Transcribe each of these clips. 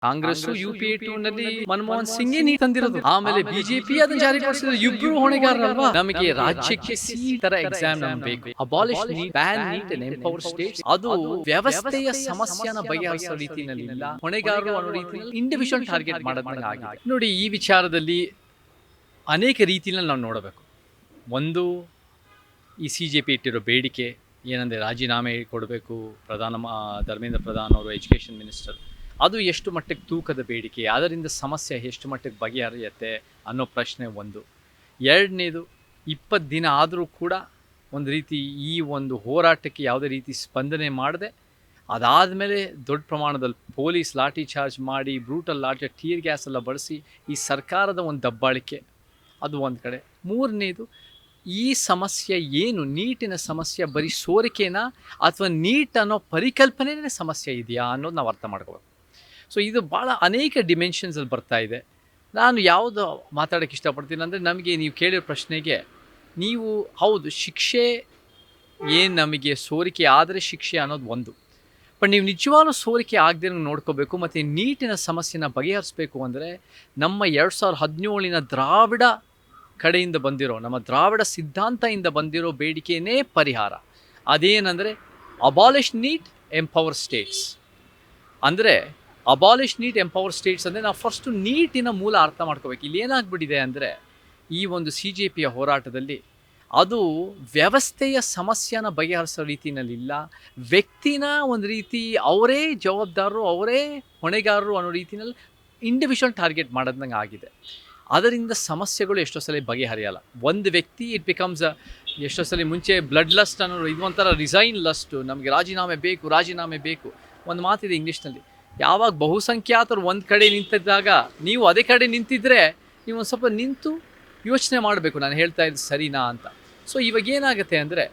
Congress UPA 2 ನಲ್ಲಿ Manmohan Singh neat ತಂದಿರೋದು. ಆಮೇಲೆ BJP ಅದನ್ನ ಜಾರಿಗೊಳಿಸಿದ್ರು. ಇಬ್ರು ಹೊಣೆಗಾರರಲ್ವಾ? ನಮಗೆ ರಾಜ್ಯಕ್ಕೆ ಸೀಟ್ ತರ ಎಕ್ಸಾಮ್ ನಮ್ಗೆ ಬೇಕು. Abolish NEET, ban NEET and empower states. ಅದು ವ್ಯವಸ್ಥೆಯ ಸಮಸ್ಯೆನ ಬಗೆಹರಿಸೋ ರೀತಿಯಲ್ಲಿ ಇಲ್ಲ, ಹೊಣೆಗಾರರು ಅನ್ನೋ ರೀತಿಯಲ್ಲಿ ಇಂಡಿವಿಜುವಲ್ ಟಾರ್ಗೆಟ್ ಮಾಡೋದಂಗೆ ಆಗಿದೆ. ನೋಡಿ, ಈ ವಿಚಾರದಲ್ಲಿ ಅನೇಕ ರೀತಿಯಲ್ಲಿ ನಾವು ನೋಡಬೇಕು. ಒಂದು, ಈ CJP ಇಟ್ಟಿರೋ ಬೇಡಿಕೆ ಏನಂದರೆ ರಾಜೀನಾಮೆ ಕೊಡಬೇಕು ಧರ್ಮೇಂದ್ರ ಪ್ರಧಾನ್ ಅವರು, ಎಜುಕೇಷನ್ ಮಿನಿಸ್ಟರ್. ಅದು ಎಷ್ಟು ಮಟ್ಟಿಗೆ ತೂಕದ ಬೇಡಿಕೆ, ಅದರಿಂದ ಸಮಸ್ಯೆ ಎಷ್ಟು ಮಟ್ಟಿಗೆ ಬಗೆಹರಿಯುತ್ತೆ ಅನ್ನೋ ಪ್ರಶ್ನೆ ಒಂದು. ಎರಡನೇದು, 20 ದಿನ ಆದರೂ ಕೂಡ ಒಂದು ರೀತಿ ಈ ಒಂದು ಹೋರಾಟಕ್ಕೆ ಯಾವುದೇ ರೀತಿ ಸ್ಪಂದನೆ ಮಾಡದೆ, ಅದಾದಮೇಲೆ ದೊಡ್ಡ ಪ್ರಮಾಣದಲ್ಲಿ ಪೊಲೀಸ್ ಲಾಠಿ ಚಾರ್ಜ್ ಮಾಡಿ, ಬ್ರೂಟಲ್ ಲಾಠಿ, ಟೀರ್ ಗ್ಯಾಸ್ ಎಲ್ಲ ಬಳಸಿ ಈ ಸರ್ಕಾರದ ಒಂದು ದಬ್ಬಾಳಿಕೆ, ಅದು ಒಂದು ಕಡೆ. ಮೂರನೇದು, ಈ ಸಮಸ್ಯೆ ಏನು, ನೀಟಿನ ಸಮಸ್ಯೆ ಬರೀ ಸೋರಿಕೆನಾ ಅಥವಾ ನೀಟ್ ಅನ್ನೋ ಪರಿಕಲ್ಪನೆಯೇ ಸಮಸ್ಯೆ ಇದೆಯಾ ಅನ್ನೋದು ನಾವು ಅರ್ಥ ಮಾಡ್ಕೋಬೇಕು. ಸೊ ಇದು ಭಾಳ ಅನೇಕ ಡಿಮೆನ್ಷನ್ಸಲ್ಲಿ ಬರ್ತಾ ಇದೆ. ನಾನು ಯಾವುದು ಮಾತಾಡೋಕ್ಕೆ ಇಷ್ಟಪಡ್ತೀನಿ ಅಂದರೆ, ನಮಗೆ ನೀವು ಕೇಳಿರೋ ಪ್ರಶ್ನೆಗೆ ನೀವು ಹೌದು, ಶಿಕ್ಷೆ ಏನು ನಮಗೆ ಸೋರಿಕೆ ಆದರೆ ಶಿಕ್ಷೆ ಅನ್ನೋದು ಒಂದು. ಬಟ್ ನೀವು ನಿಜವಾಗ್ಲೂ ಸೋರಿಕೆ ಆಗದೆ ನೋಡ್ಕೋಬೇಕು. ಮತ್ತು ನೀಟಿನ ಸಮಸ್ಯೆನ ಬಗೆಹರಿಸಬೇಕು ಅಂದರೆ ನಮ್ಮ 2017 ದ್ರಾವಿಡ ಕಡೆಯಿಂದ ಬಂದಿರೋ, ನಮ್ಮ ದ್ರಾವಿಡ ಸಿದ್ಧಾಂತದಿಂದ ಬಂದಿರೋ ಬೇಡಿಕೆಯೇ ಪರಿಹಾರ. ಅದೇನೆಂದರೆ ಅಬಾಲಿಷ್ ನೀಟ್, ಎಂಪವರ್ ಸ್ಟೇಟ್ಸ್. ಅಂದರೆ ಅಬಾಲಿಷ್ ನೀಟ್, ಎಂಪವರ್ ಸ್ಟೇಟ್ಸ್ ಅಂದರೆ ನಾವು ಫಸ್ಟು ನೀಟಿನ ಮೂಲ ಅರ್ಥ ಮಾಡ್ಕೋಬೇಕು. ಇಲ್ಲಿ ಏನಾಗ್ಬಿಟ್ಟಿದೆ ಅಂದರೆ, ಈ ಒಂದು CJPಯ ಹೋರಾಟದಲ್ಲಿ ಅದು ವ್ಯವಸ್ಥೆಯ ಸಮಸ್ಯೆನ ಬಗೆಹರಿಸೋ ರೀತಿಯಲ್ಲಿಲ್ಲ, ವ್ಯಕ್ತಿನ ಒಂದು ರೀತಿ ಅವರೇ ಜವಾಬ್ದಾರರು, ಅವರೇ ಹೊಣೆಗಾರರು ಅನ್ನೋ ರೀತಿಯಲ್ಲಿ ಇಂಡಿವಿಜುವಲ್ ಟಾರ್ಗೆಟ್ ಮಾಡೋದಂಗೆ ಆಗಿದೆ. ಅದರಿಂದ ಸಮಸ್ಯೆಗಳು ಎಷ್ಟೋ ಸಲ ಬಗೆಹರಿಯಲ್ಲ. ಒಂದು ವ್ಯಕ್ತಿ ಇಟ್ ಬಿಕಮ್ಸ್ ಎಷ್ಟೋ ಸಲ ಮುಂಚೆ ಬ್ಲಡ್ ಲಸ್ಟ್ ಅನ್ನೋ ಇದು ಒಂಥರ ರಿಸೈನ್ ಲಸ್ಟು, ನಮಗೆ ರಾಜೀನಾಮೆ ಬೇಕು. ಒಂದು ಮಾತಿದೆ ಇಂಗ್ಲೀಷ್ನಲ್ಲಿ, ಯಾವಾಗ ಬಹುಸಂಖ್ಯಾತರು ಒಂದು ಕಡೆ ನಿಂತಿದ್ದಾಗ ನೀವು ಅದೇ ಕಡೆ ನಿಂತಿದ್ದರೆ ನೀವು ಒಂದು ಸ್ವಲ್ಪ ನಿಂತು ಯೋಚನೆ ಮಾಡಬೇಕು, ನಾನು ಹೇಳ್ತಾ ಇದ್ದು ಸರಿನಾ ಅಂತ. ಸೊ ಇವಾಗ ಏನಾಗುತ್ತೆ ಅಂದರೆ,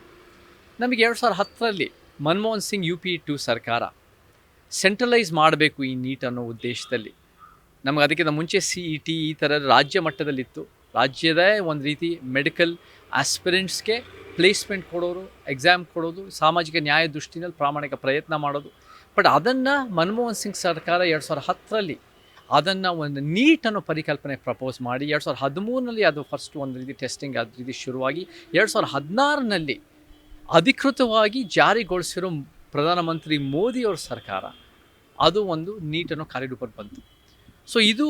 ನಮಗೆ 2010ರಲ್ಲಿ ಮನಮೋಹನ್ ಸಿಂಗ್ UPA 2 ಸರ್ಕಾರ ಸೆಂಟ್ರಲೈಸ್ ಮಾಡಬೇಕು ಈ ನೀಟ್ ಅನ್ನೋ ಉದ್ದೇಶದಲ್ಲಿ. ನಮಗೆ ಅದಕ್ಕಿಂತ ಮುಂಚೆ CET ಈ ಥರ ರಾಜ್ಯ ಮಟ್ಟದಲ್ಲಿತ್ತು. ರಾಜ್ಯದ ಒಂದು ರೀತಿ ಮೆಡಿಕಲ್ ಆಸ್ಪಿರೆಂಟ್ಸ್ಗೆ ಪ್ಲೇಸ್ಮೆಂಟ್ ಕೊಡೋರು, ಎಕ್ಸಾಮ್ ಕೊಡೋದು, ಸಾಮಾಜಿಕ ನ್ಯಾಯ ದೃಷ್ಟಿನಲ್ಲಿ ಪ್ರಾಮಾಣಿಕ ಪ್ರಯತ್ನ ಮಾಡೋದು. ಬಟ್ ಅದನ್ನು ಮನಮೋಹನ್ ಸಿಂಗ್ ಸರ್ಕಾರ 2010ರಲ್ಲಿ ಅದನ್ನು ಒಂದು ನೀಟ್ ಅನ್ನೋ ಪರಿಕಲ್ಪನೆ ಪ್ರಪೋಸ್ ಮಾಡಿ, 2013ರಲ್ಲಿ ಅದು ಫಸ್ಟ್ ಒಂದು ರೀತಿ ಟೆಸ್ಟಿಂಗ್ ಅದ ರೀತಿ ಶುರುವಾಗಿ, 2016ರಲ್ಲಿ ಅಧಿಕೃತವಾಗಿ ಜಾರಿಗೊಳಿಸಿರೋ ಪ್ರಧಾನಮಂತ್ರಿ ಮೋದಿಯವ್ರ ಸರ್ಕಾರ ಅದು ಒಂದು ನೀಟನ್ನು ಕಾರ್ಯರೂಪಕ್ಕೆ ಬಂತು. ಸೊ ಇದು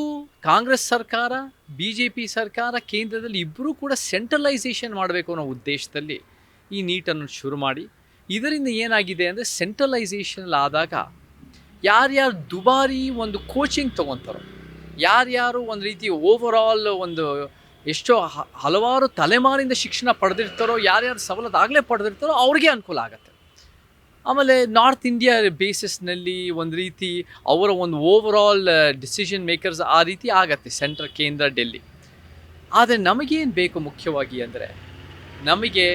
ಕಾಂಗ್ರೆಸ್ ಸರ್ಕಾರ, BJP ಸರ್ಕಾರ ಕೇಂದ್ರದಲ್ಲಿ ಇಬ್ಬರೂ ಕೂಡ ಸೆಂಟ್ರಲೈಸೇಷನ್ ಮಾಡಬೇಕು ಅನ್ನೋ ಉದ್ದೇಶದಲ್ಲಿ ಈ ನೀಟನ್ನು ಶುರು ಮಾಡಿ, ಇದರಿಂದ ಏನಾಗಿದೆ ಅಂದರೆ, ಸೆಂಟ್ರಲೈಸೇಷನ್ ಆದಾಗ ಯಾರ್ಯಾರು ದುಬಾರಿ ಒಂದು ಕೋಚಿಂಗ್ ತೊಗೊತಾರೋ, ಯಾರ್ಯಾರು ಒಂದು ರೀತಿ ಓವರಾಲ್ ಒಂದು ಎಷ್ಟೋ ಹಲವಾರು ತಲೆಮಾರಿಂದ ಶಿಕ್ಷಣ ಪಡೆದಿರ್ತಾರೋ, ಯಾರ್ಯಾರು ಸವಲತ್ತು ಆಗಲೇ ಪಡೆದಿರ್ತಾರೋ ಅವ್ರಿಗೆ ಅನುಕೂಲ ಆಗುತ್ತೆ. ಆಮೇಲೆ ನಾರ್ತ್ ಇಂಡಿಯಾ ಬೇಸಿಸ್ನಲ್ಲಿ ಒಂದು ರೀತಿ ಅವರ ಒಂದು ಓವರಾಲ್ ಡಿಸಿಷನ್ ಮೇಕರ್ಸ್ ಆ ರೀತಿ ಆಗತ್ತೆ, ಕೇಂದ್ರ ಡೆಲ್ಲಿ. ಆದರೆ ನಮಗೇನು ಬೇಕು ಮುಖ್ಯವಾಗಿ ಅಂದರೆ, ನಮಗೆ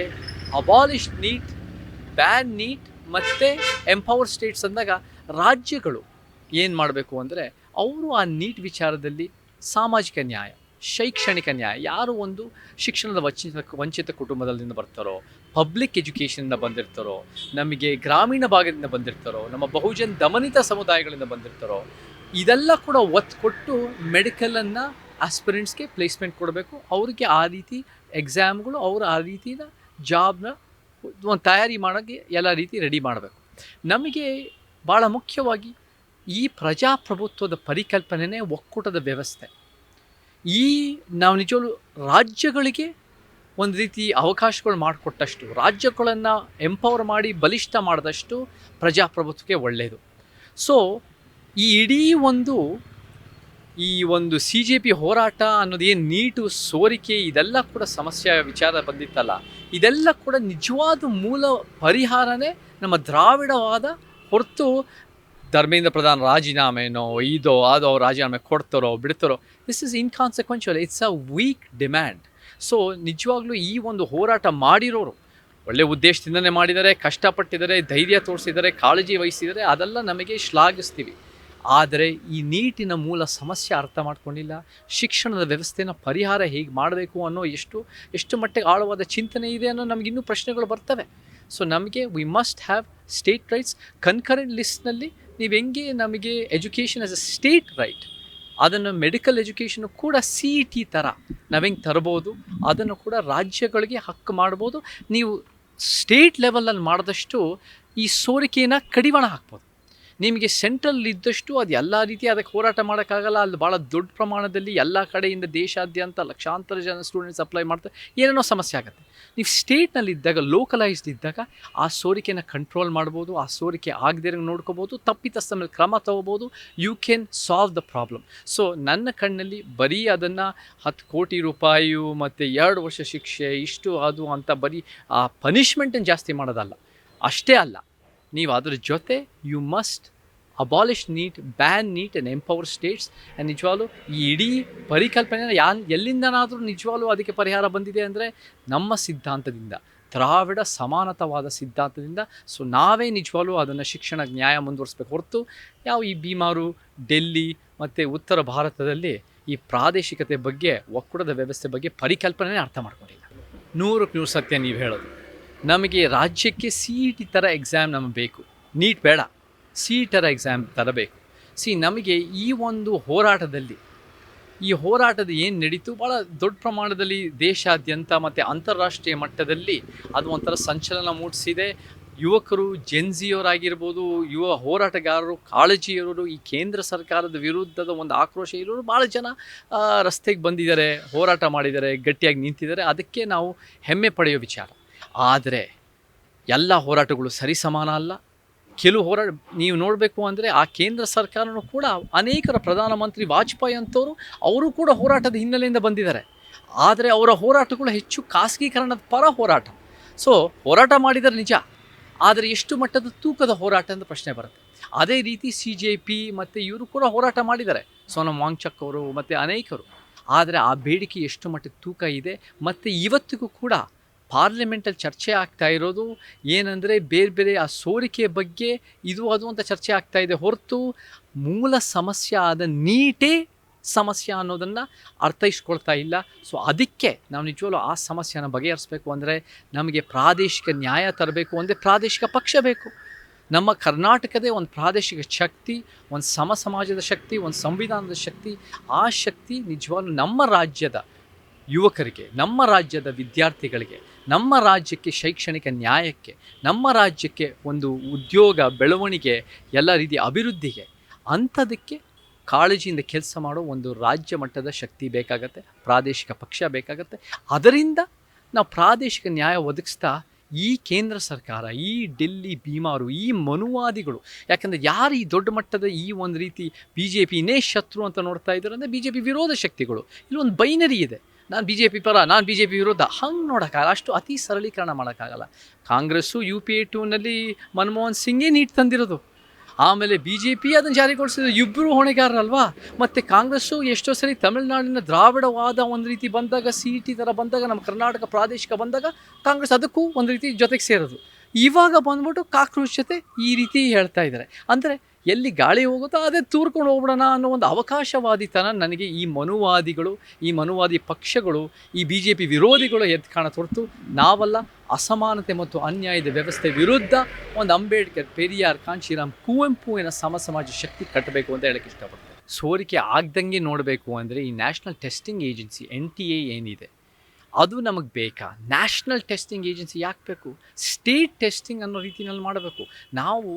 ಅಬಾಲಿಷ್ ನೀಟ್, ಬ್ಯಾನ್ ನೀಟ್ ಮತ್ತು ಎಂಪವರ್ ಸ್ಟೇಟ್ಸ್ ಅಂದಾಗ ರಾಜ್ಯಗಳು ಏನು ಮಾಡಬೇಕು ಅಂದರೆ, ಅವರು ಆ ನೀಟ್ ವಿಚಾರದಲ್ಲಿ ಸಾಮಾಜಿಕ ನ್ಯಾಯ, ಶೈಕ್ಷಣಿಕ ನ್ಯಾಯ, ಯಾರು ಒಂದು ಶಿಕ್ಷಣದ ವಂಚಿತ ಕುಟುಂಬದಿಂದ ಬರ್ತಾರೋ, ಪಬ್ಲಿಕ್ ಎಜುಕೇಷನಿಂದ ಬಂದಿರ್ತಾರೋ, ನಮಗೆ ಗ್ರಾಮೀಣ ಭಾಗದಿಂದ ಬಂದಿರ್ತಾರೋ, ನಮ್ಮ ಬಹುಜನ್ ದಮನಿತ ಸಮುದಾಯಗಳಿಂದ ಬಂದಿರ್ತಾರೋ, ಇದೆಲ್ಲ ಕೂಡ ಒತ್ತು ಕೊಟ್ಟು ಮೆಡಿಕಲನ್ನು ಆಸ್ಪಿರೆಂಟ್ಸ್ಗೆ ಪ್ಲೇಸ್ಮೆಂಟ್ ಕೊಡಬೇಕು. ಅವರಿಗೆ ಆ ರೀತಿ ಎಕ್ಸಾಮ್ಗಳು, ಅವರು ಆ ರೀತಿಯ ಜಾಬ್ನ ಒಂದು ತಯಾರಿ ಮಾಡೋಕ್ಕೆ ಎಲ್ಲ ರೀತಿ ರೆಡಿ ಮಾಡಬೇಕು. ನಮಗೆ ಭಾಳ ಮುಖ್ಯವಾಗಿ ಈ ಪ್ರಜಾಪ್ರಭುತ್ವದ ಪರಿಕಲ್ಪನೆಯೇ ಒಕ್ಕೂಟದ ವ್ಯವಸ್ಥೆ. ಈ ನಾವು ನಿಜವೂ ರಾಜ್ಯಗಳಿಗೆ ಒಂದು ರೀತಿ ಅವಕಾಶಗಳು ಮಾಡಿಕೊಟ್ಟಷ್ಟು, ರಾಜ್ಯಗಳನ್ನು ಎಂಪವರ್ ಮಾಡಿ ಬಲಿಷ್ಠ ಮಾಡಿದಷ್ಟು ಪ್ರಜಾಪ್ರಭುತ್ವಕ್ಕೆ ಒಳ್ಳೆಯದು. ಸೊ ಈ ಇಡೀ ಈ ಒಂದು CJP ಹೋರಾಟ ಅನ್ನೋದು ಏನು, ನೀಟು ಸೋರಿಕೆ, ಇದೆಲ್ಲ ಕೂಡ ಸಮಸ್ಯೆ ವಿಚಾರ ಬಂದಿತ್ತಲ್ಲ, ಇದೆಲ್ಲ ಕೂಡ ನಿಜವಾದ ಮೂಲ ಪರಿಹಾರನೇ ನಮ್ಮ ದ್ರಾವಿಡವಾದ ಹೊರತು ಧರ್ಮೇಂದ್ರ ಪ್ರಧಾನ್ ರಾಜೀನಾಮೆನೋ ಇದೋ ಅದೋ ಅವ್ರು ರಾಜೀನಾಮೆ ಕೊಡ್ತಾರೋ ಬಿಡ್ತಾರೋ, this is inconsequential, it's a weak demand. So ನಿಜವಾಗ್ಲೂ ಈ ಒಂದು ಹೋರಾಟ ಮಾಡಿರೋರು ಒಳ್ಳೆಯ ಉದ್ದೇಶದಿಂದನೇ ಮಾಡಿದ್ದಾರೆ, ಕಷ್ಟಪಟ್ಟಿದ್ದಾರೆ, ಧೈರ್ಯ ತೋರಿಸಿದ್ದಾರೆ, ಕಾಳಜಿ ವಹಿಸಿದ್ದಾರೆ, ಅದೆಲ್ಲ ನಮಗೆ ಶ್ಲಾಘಿಸ್ತೀವಿ. ಆದರೆ ಈ ನೀಟಿನ ಮೂಲ ಸಮಸ್ಯೆ ಅರ್ಥ ಮಾಡ್ಕೊಂಡಿಲ್ಲ, ಶಿಕ್ಷಣದ ವ್ಯವಸ್ಥೆನ ಪರಿಹಾರ ಹೇಗೆ ಮಾಡಬೇಕು ಅನ್ನೋ ಎಷ್ಟು ಮಟ್ಟಿಗೆ ಆಳವಾದ ಚಿಂತನೆ ಇದೆ ಅನ್ನೋ ನಮಗಿನ್ನೂ ಪ್ರಶ್ನೆಗಳು ಬರ್ತವೆ. ಸೊ ನಮಗೆ we must have state rights concurrent ಲಿಸ್ಟ್ನಲ್ಲಿ ನೀವು ಹೆಂಗೆ ನಮಗೆ education as a state right, ಅದನ್ನು ಮೆಡಿಕಲ್ ಎಜುಕೇಷನ್ ಕೂಡ CET ಥರ ನಾವು ಹೆಂಗೆ ತರ್ಬೋದು, ಅದನ್ನು ಕೂಡ ರಾಜ್ಯಗಳಿಗೆ ಹಕ್ಕು ಮಾಡ್ಬೋದು. ನೀವು ಸ್ಟೇಟ್ ಲೆವೆಲಲ್ಲಿ ಮಾಡಿದಷ್ಟು ಈ ಸೋರಿಕೆಯನ್ನು ಕಡಿವಾಣ ಹಾಕ್ಬೋದು. ನಿಮಗೆ ಸೆಂಟ್ರಲ್ ಇದ್ದಷ್ಟು ಅದು ಎಲ್ಲ ರೀತಿ ಅದಕ್ಕೆ ಹೋರಾಟ ಮಾಡೋಕ್ಕಾಗಲ್ಲ. ಅಲ್ಲಿ ಭಾಳ ದೊಡ್ಡ ಪ್ರಮಾಣದಲ್ಲಿ ಎಲ್ಲ ಕಡೆಯಿಂದ ದೇಶಾದ್ಯಂತ ಲಕ್ಷಾಂತರ ಜನ ಸ್ಟೂಡೆಂಟ್ಸ್ ಅಪ್ಲೈ ಮಾಡ್ತಾರೆ, ಏನೇನೋ ಸಮಸ್ಯೆ ಆಗುತ್ತೆ. ನೀವು ಸ್ಟೇಟ್ನಲ್ಲಿ ಇದ್ದಾಗ, ಲೋಕಲೈಸ್ಡ್ ಇದ್ದಾಗ ಆ ಸೋರಿಕೆನ ಕಂಟ್ರೋಲ್ ಮಾಡ್ಬೋದು, ಆ ಸೋರಿಕೆ ಆಗದೇ ನೋಡ್ಕೋಬೋದು, ತಪ್ಪಿತಸ್ಥ ಮೇಲೆ ಕ್ರಮ ತಗೋಬೋದು. You can solve the problem. So ನನ್ನ ಕಣ್ಣಲ್ಲಿ ಬರೀ ಅದನ್ನು 10 ಕೋಟಿ ರೂಪಾಯಿ ಮತ್ತು 2 ವರ್ಷ ಶಿಕ್ಷೆ ಇಷ್ಟು ಅದು ಅಂತ ಬರೀ ಆ ಪನಿಷ್ಮೆಂಟನ್ನು ಜಾಸ್ತಿ ಮಾಡೋದಲ್ಲ, ಅಷ್ಟೇ ಅಲ್ಲ. ನೀವು ಅದ್ರ ಜೊತೆ you must abolish NEET, ban NEET and empower states. And ನಿಜವಾಗ್ಲೂ ಈ ಇಡೀ ಪರಿಕಲ್ಪನೆ ಎಲ್ಲಿಂದನಾದರೂ ನಿಜವಾಗ್ಲೂ ಅದಕ್ಕೆ ಪರಿಹಾರ ಬಂದಿದೆ ಅಂದರೆ ನಮ್ಮ ಸಿದ್ಧಾಂತದಿಂದ, ದ್ರಾವಿಡ ಸಮಾನತವಾದ ಸಿದ್ಧಾಂತದಿಂದ. ಸೊ ನಾವೇ ನಿಜವಾಗ್ಲೂ ಅದನ್ನು ಶಿಕ್ಷಣ ನ್ಯಾಯ ಮುಂದುವರಿಸ್ಬೇಕು ಹೊರತು ಯಾವ ಈ ಬೀಮಾರು, ಡೆಲ್ಲಿ ಮತ್ತು ಉತ್ತರ ಭಾರತದಲ್ಲಿ ಈ ಪ್ರಾದೇಶಿಕತೆ ಬಗ್ಗೆ, ಒಕ್ಕೂಟದ ವ್ಯವಸ್ಥೆ ಬಗ್ಗೆ ಪರಿಕಲ್ಪನೆ ಅರ್ಥ ಮಾಡ್ಕೊಂಡಿಲ್ಲ. 100ಕ್ಕೆ 100 ಸತ್ಯ ನೀವು ಹೇಳೋದು. ನಮಗೆ ರಾಜ್ಯಕ್ಕೆ CET ಥರ ಎಕ್ಸಾಮ್ ನಮಗೆ ಬೇಕು, ನೀಟ್ ಬೇಡ, CET ಥರ ಎಕ್ಸಾಮ್ ತರಬೇಕು. ನಮಗೆ ಈ ಒಂದು ಹೋರಾಟದಲ್ಲಿ, ಈ ಹೋರಾಟದ ಏನು ನಡೀತು ಭಾಳ ದೊಡ್ಡ ಪ್ರಮಾಣದಲ್ಲಿ ದೇಶಾದ್ಯಂತ ಮತ್ತು ಅಂತಾರಾಷ್ಟ್ರೀಯ ಮಟ್ಟದಲ್ಲಿ ಅದು ಒಂಥರ ಸಂಚಲನ ಮೂಡಿಸಿದೆ. ಯುವಕರು, ಜೆನ್ಜಿಯವರಾಗಿರ್ಬೋದು, ಯುವ ಹೋರಾಟಗಾರರು, ಕಾಳಜಿಯವರು, ಈ ಕೇಂದ್ರ ಸರ್ಕಾರದ ವಿರುದ್ಧದ ಒಂದು ಆಕ್ರೋಶ ಇರೋರು ಭಾಳ ಜನ ರಸ್ತೆಗೆ ಬಂದಿದ್ದಾರೆ, ಹೋರಾಟ ಮಾಡಿದ್ದಾರೆ, ಗಟ್ಟಿಯಾಗಿ ನಿಂತಿದ್ದಾರೆ. ಅದಕ್ಕೆ ನಾವು ಹೆಮ್ಮೆ ಪಡೆಯೋ ವಿಚಾರ. ಆದರೆ ಎಲ್ಲ ಹೋರಾಟಗಳು ಸರಿಸಮಾನ ಅಲ್ಲ. ಕೆಲವು ಹೋರಾಟ ನೀವು ನೋಡಬೇಕು ಅಂದರೆ ಆ ಕೇಂದ್ರ ಸರ್ಕಾರನೂ ಕೂಡ ಅನೇಕರ, ಪ್ರಧಾನಮಂತ್ರಿ ವಾಜಪೇಯಿ ಅಂಥವರು ಅವರು ಕೂಡ ಹೋರಾಟದ ಹಿನ್ನೆಲೆಯಿಂದ ಬಂದಿದ್ದಾರೆ. ಆದರೆ ಅವರ ಹೋರಾಟಗಳು ಹೆಚ್ಚು ಖಾಸಗೀಕರಣದ ಪರ ಹೋರಾಟ. ಸೊ ಹೋರಾಟ ಮಾಡಿದರೆ ನಿಜ, ಆದರೆ ಎಷ್ಟು ಮಟ್ಟದ ತೂಕದ ಹೋರಾಟ ಅಂತ ಪ್ರಶ್ನೆ ಬರುತ್ತೆ. ಅದೇ ರೀತಿ CJP ಮತ್ತು ಇವರು ಕೂಡ ಹೋರಾಟ ಮಾಡಿದ್ದಾರೆ, ಸೋನಮ್ ವಾಂಗ್ಚಕ್ ಅವರು ಮತ್ತು ಅನೇಕರು. ಆದರೆ ಆ ಬೇಡಿಕೆ ಎಷ್ಟು ಮಟ್ಟದ ತೂಕ ಇದೆ. ಮತ್ತು ಇವತ್ತಿಗೂ ಕೂಡ ಪಾರ್ಲಿಮೆಂಟಲ್ಲಿ ಚರ್ಚೆ ಆಗ್ತಾ ಇರೋದು ಏನಂದರೆ ಬೇರೆ ಬೇರೆ ಆ ಸೋರಿಕೆ ಬಗ್ಗೆ ಇದು ಅದು ಅಂತ ಚರ್ಚೆ ಆಗ್ತಾ ಇದೆ ಹೊರತು ಮೂಲ ಸಮಸ್ಯೆ ಆದ ನೀಟೇ ಸಮಸ್ಯೆ ಅನ್ನೋದನ್ನು ಅರ್ಥೈಸ್ಕೊಳ್ತಾ ಇಲ್ಲ. ಸೊ ಅದಕ್ಕೆ ನಾವು ನಿಜವಾಗ್ಲೂ ಆ ಸಮಸ್ಯೆನ ಬಗೆಹರಿಸಬೇಕು ಅಂದರೆ ನಮಗೆ ಪ್ರಾದೇಶಿಕ ನ್ಯಾಯ ತರಬೇಕು ಅಂದರೆ ಪ್ರಾದೇಶಿಕ ಪಕ್ಷ ಬೇಕು. ನಮ್ಮ ಕರ್ನಾಟಕದೇ ಒಂದು ಪ್ರಾದೇಶಿಕ ಶಕ್ತಿ, ಒಂದು ಸಮಾಜದ ಶಕ್ತಿ, ಒಂದು ಸಂವಿಧಾನದ ಶಕ್ತಿ. ಆ ಶಕ್ತಿ ನಿಜವಾಗ್ಲೂ ನಮ್ಮ ರಾಜ್ಯದ ಯುವಕರಿಗೆ, ನಮ್ಮ ರಾಜ್ಯದ ವಿದ್ಯಾರ್ಥಿಗಳಿಗೆ, ನಮ್ಮ ರಾಜ್ಯಕ್ಕೆ ಶೈಕ್ಷಣಿಕ ನ್ಯಾಯಕ್ಕೆ, ನಮ್ಮ ರಾಜ್ಯಕ್ಕೆ ಒಂದು ಉದ್ಯೋಗ ಬೆಳವಣಿಗೆ, ಎಲ್ಲ ರೀತಿಯ ಅಭಿವೃದ್ಧಿಗೆ, ಅಂಥದಕ್ಕೆ ಕಾಳಜಿಯಿಂದ ಕೆಲಸ ಮಾಡೋ ಒಂದು ರಾಜ್ಯ ಮಟ್ಟದ ಶಕ್ತಿ ಬೇಕಾಗತ್ತೆ, ಪ್ರಾದೇಶಿಕ ಪಕ್ಷ ಬೇಕಾಗತ್ತೆ. ಅದರಿಂದ ನಾವು ಪ್ರಾದೇಶಿಕ ನ್ಯಾಯ ಒದಗಿಸ್ತಾ ಈ ಕೇಂದ್ರ ಸರ್ಕಾರ, ಈ ಡೆಲ್ಲಿ ಬೀಮಾರು, ಈ ಮನುವಾದಿಗಳು, ಯಾಕಂದರೆ ಯಾರು ಈ ದೊಡ್ಡ ಮಟ್ಟದ ಈ ಒಂದು ರೀತಿ BJPನೇ ಶತ್ರು ಅಂತ ನೋಡ್ತಾ ಇದ್ದಾರೆ ಅಂದರೆ BJP ವಿರೋಧ ಶಕ್ತಿಗಳು. ಇಲ್ಲೊಂದು ಬೈನರಿ ಇದೆ, ನಾನು BJP ಪರ, ನಾನು BJP ವಿರೋಧ, ಹಂಗೆ ನೋಡೋಕ್ಕಾಗಲ್ಲ. ಅಷ್ಟು ಅತಿ ಸರಳೀಕರಣ ಮಾಡೋಕ್ಕಾಗಲ್ಲ. ಕಾಂಗ್ರೆಸ್ಸು UPA 2ನಲ್ಲಿ ಮನಮೋಹನ್ ಸಿಂಗೇ ನೀಟ್ ತಂದಿರೋದು, ಆಮೇಲೆ BJP ಅದನ್ನು ಜಾರಿಗೊಳಿಸಿದ್ರು. ಇಬ್ಬರು ಹೊಣೆಗಾರರಲ್ವಾ. ಮತ್ತು ಕಾಂಗ್ರೆಸ್ಸು ಎಷ್ಟೋ ಸರಿ ತಮಿಳುನಾಡಿನ ದ್ರಾವಿಡವಾದ ಒಂದು ರೀತಿ ಬಂದಾಗ, CET ಥರ ಬಂದಾಗ, ನಮ್ಮ ಕರ್ನಾಟಕ ಪ್ರಾದೇಶಿಕ ಬಂದಾಗ ಕಾಂಗ್ರೆಸ್ ಅದಕ್ಕೂ ಒಂದು ರೀತಿ ಜೊತೆಗೆ ಸೇರೋದು. ಇವಾಗ ಬಂದ್ಬಿಟ್ಟು ಕಾಕ್ರೋಚ್ ಜೊತೆ ಈ ರೀತಿ ಹೇಳ್ತಾ ಇದ್ದಾರೆ. ಅಂದರೆ ಎಲ್ಲಿ ಗಾಳಿ ಹೋಗುತ್ತೋ ಅದೇ ತೂರ್ಕೊಂಡು ಹೋಗ್ಬಿಡೋಣ ಅನ್ನೋ ಒಂದು ಅವಕಾಶವಾದಿತನ ನನಗೆ ಈ ಮನುವಾದಿಗಳು, ಈ ಮನುವಾದಿ ಪಕ್ಷಗಳು, ಈ BJP ವಿರೋಧಿಗಳು ಎದ್ದು ಕಾಣುತ್ತೆ ಹೊರತು ನಾವಲ್ಲ. ಅಸಮಾನತೆ ಮತ್ತು ಅನ್ಯಾಯದ ವ್ಯವಸ್ಥೆ ವಿರುದ್ಧ ಒಂದು ಅಂಬೇಡ್ಕರ್, ಪೆರಿಯಾರ್, ಕಾಂಶಿರಾಮ್, ಕುವೆಂಪುವಿನ ಸಮಾಜ ಶಕ್ತಿ ಕಟ್ಟಬೇಕು ಅಂತ ಹೇಳಕ್ಕೆ ಇಷ್ಟಪಡ್ತೀನಿ. ಸೋರಿಕೆ ಆಗ್ದಂಗೆ ನೋಡಬೇಕು ಅಂದರೆ ಈ ನ್ಯಾಷನಲ್ ಟೆಸ್ಟಿಂಗ್ ಏಜೆನ್ಸಿ NTA ಏನಿದೆ ಅದು ನಮಗೆ ಬೇಕಾ? ನ್ಯಾಷನಲ್ ಟೆಸ್ಟಿಂಗ್ ಏಜೆನ್ಸಿ ಯಾಕೆ ಬೇಕು? ಸ್ಟೇಟ್ ಟೆಸ್ಟಿಂಗ್ ಅನ್ನೋ ರೀತಿಯಲ್ಲಿ ಮಾಡಬೇಕು. ನಾವು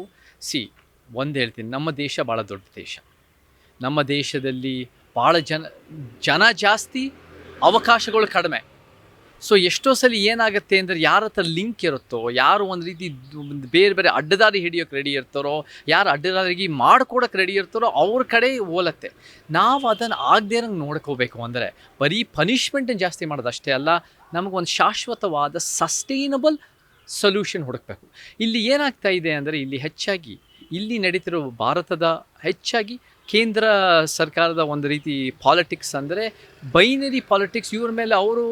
ಒಂದು ಹೇಳ್ತೀನಿ, ನಮ್ಮ ದೇಶ ಭಾಳ ದೊಡ್ಡ ದೇಶ. ನಮ್ಮ ದೇಶದಲ್ಲಿ ಭಾಳ ಜನ ಜಾಸ್ತಿ, ಅವಕಾಶಗಳು ಕಡಿಮೆ. ಸೊ ಎಷ್ಟೋ ಸಲ ಏನಾಗುತ್ತೆ ಅಂದರೆ ಯಾರ ಹತ್ರ ಲಿಂಕ್ ಇರುತ್ತೋ, ಯಾರು ಒಂದು ರೀತಿ ಬೇರೆ ಬೇರೆ ಅಡ್ಡದಾರಿ ಹಿಡಿಯೋಕ್ಕೆ ರೆಡಿ ಇರ್ತಾರೋ, ಯಾರು ಅಡ್ಡದಾರಿಗೆ ಮಾಡ್ಕೊಡೋಕ್ಕೆ ರೆಡಿ ಇರ್ತಾರೋ ಅವ್ರ ಕಡೆ ಓಲತ್ತೆ. ನಾವು ಅದನ್ನು ಆಗದೇ ಇರೋಂಗೆ ನೋಡ್ಕೋಬೇಕು ಅಂದರೆ ಬರೀ ಪನಿಷ್ಮೆಂಟನ್ನು ಜಾಸ್ತಿ ಮಾಡೋದು ಅಷ್ಟೇ ಅಲ್ಲ, ನಮಗೊಂದು ಶಾಶ್ವತವಾದ ಸಸ್ಟೈನಬಲ್ ಸೊಲ್ಯೂಷನ್ ಹುಡುಕಬೇಕು. ಇಲ್ಲಿ ಏನಾಗ್ತಾ ಇದೆ ಅಂದರೆ ಇಲ್ಲಿ ನಡೀತಿರೋ ಭಾರತದ ಹೆಚ್ಚಾಗಿ ಕೇಂದ್ರ ಸರ್ಕಾರದ ಒಂದು ರೀತಿ ಪಾಲಿಟಿಕ್ಸ್ ಅಂದರೆ ಬೈನರಿ ಪಾಲಿಟಿಕ್ಸ್. ಇವ್ರ ಮೇಲೆ ಅವರು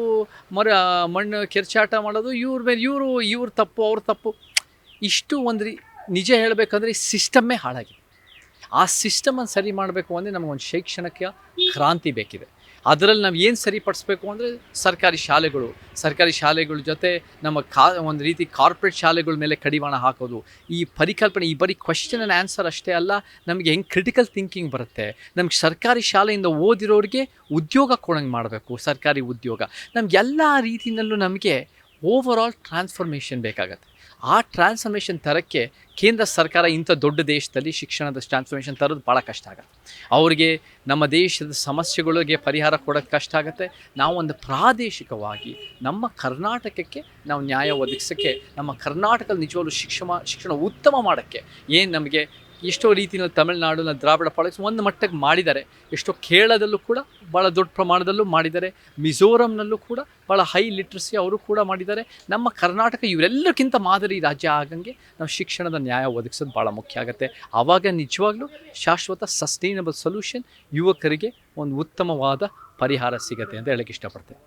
ಮಣ್ಣು ಕೆರ್ಚಾಟ ಮಾಡೋದು, ಇವ್ರ ಮೇಲೆ ಇವ್ರ ತಪ್ಪು, ಅವ್ರ ತಪ್ಪು. ಇಷ್ಟು ಒಂದು ನಿಜ ಹೇಳಬೇಕಂದ್ರೆ ಸಿಸ್ಟಮ್ಮೇ ಹಾಳಾಗಿದೆ. ಆ ಸಿಸ್ಟಮನ್ನು ಸರಿ ಮಾಡಬೇಕು ಅಂದರೆ ನಮಗೊಂದು ಶೈಕ್ಷಣಿಕ ಕ್ರಾಂತಿ ಬೇಕಿದೆ. ಅದರಲ್ಲಿ ನಾವು ಏನು ಸರಿಪಡಿಸ್ಬೇಕು ಅಂದರೆ ಸರ್ಕಾರಿ ಶಾಲೆಗಳ ಜೊತೆ ನಮ್ಮ ಒಂದು ರೀತಿ ಕಾರ್ಪೊರೇಟ್ ಶಾಲೆಗಳ ಮೇಲೆ ಕಡಿವಾಣ ಹಾಕೋದು. ಈ ಪರಿಕಲ್ಪನೆ, ಈ ಬರೀ ಕ್ವೆಶ್ಚನ್ ಆ್ಯಂಡ್ ಆನ್ಸರ್ ಅಷ್ಟೇ ಅಲ್ಲ, ನಮಗೆ ಹೆಂಗೆ ಕ್ರಿಟಿಕಲ್ ಥಿಂಕಿಂಗ್ ಬರುತ್ತೆ, ನಮ್ಗೆ ಸರ್ಕಾರಿ ಶಾಲೆಯಿಂದ ಓದಿರೋರಿಗೆ ಉದ್ಯೋಗ ಕೊಡಂಗೆ ಮಾಡಬೇಕು, ಸರ್ಕಾರಿ ಉದ್ಯೋಗ. ನಮಗೆಲ್ಲ ರೀತಿಯಲ್ಲೂ ನಮಗೆ ಓವರ್ ಆಲ್ ಟ್ರಾನ್ಸ್ಫಾರ್ಮೇಷನ್ ಬೇಕಾಗತ್ತೆ. ಆ ಟ್ರಾನ್ಸ್ಫಾರ್ಮೇಷನ್ ತರೋಕ್ಕೆ ಕೇಂದ್ರ ಸರ್ಕಾರ ಇಂಥ ದೊಡ್ಡ ದೇಶದಲ್ಲಿ ಶಿಕ್ಷಣದ ಟ್ರಾನ್ಸ್ಫಾರ್ಮೇಷನ್ ತರೋದು ಭಾಳ ಕಷ್ಟ ಆಗುತ್ತೆ. ಅವರಿಗೆ ನಮ್ಮ ದೇಶದ ಸಮಸ್ಯೆಗಳಿಗೆ ಪರಿಹಾರ ಕೊಡೋಕ್ಕೆ ಕಷ್ಟ ಆಗುತ್ತೆ. ನಾವು ಒಂದು ಪ್ರಾದೇಶಿಕವಾಗಿ ನಮ್ಮ ಕರ್ನಾಟಕಕ್ಕೆ ನಾವು ನ್ಯಾಯ ಒದಗಿಸೋಕ್ಕೆ, ನಮ್ಮ ಕರ್ನಾಟಕದಲ್ಲಿ ನಿಜವಾಗ್ಲೂ ಶಿಕ್ಷಣ ಉತ್ತಮ ಮಾಡೋಕ್ಕೆ ಏನು ನಮಗೆ ಎಷ್ಟೋ ರೀತಿಯಲ್ಲಿ ತಮಿಳುನಾಡಿನ ದ್ರಾವಿಡ ಪಾಲಿಸಿ ಒಂದು ಮಟ್ಟಕ್ಕೆ ಮಾಡಿದ್ದಾರೆ, ಎಷ್ಟೋ ಕೇರಳದಲ್ಲೂ ಕೂಡ ಭಾಳ ದೊಡ್ಡ ಪ್ರಮಾಣದಲ್ಲೂ ಮಾಡಿದ್ದಾರೆ, ಮಿಜೋರಂನಲ್ಲೂ ಕೂಡ ಭಾಳ ಹೈ ಲಿಟ್ರಸಿ ಅವರು ಕೂಡ ಮಾಡಿದ್ದಾರೆ. ನಮ್ಮ ಕರ್ನಾಟಕ ಇವರೆಲ್ಲಕ್ಕಿಂತ ಮಾದರಿ ರಾಜ್ಯ ಆಗಂಗೆ ನಾವು ಶಿಕ್ಷಣದ ನ್ಯಾಯ ಒದಗಿಸೋದು ಭಾಳ ಮುಖ್ಯ ಆಗುತ್ತೆ. ಆವಾಗ ನಿಜವಾಗ್ಲೂ ಶಾಶ್ವತ ಸಸ್ಟೈನಬಲ್ ಸೊಲ್ಯೂಷನ್ ಯುವಕರಿಗೆ ಒಂದು ಉತ್ತಮವಾದ ಪರಿಹಾರ ಸಿಗುತ್ತೆ ಅಂತ ಹೇಳಕ್ಕೆ ಇಷ್ಟಪಡ್ತೇನೆ.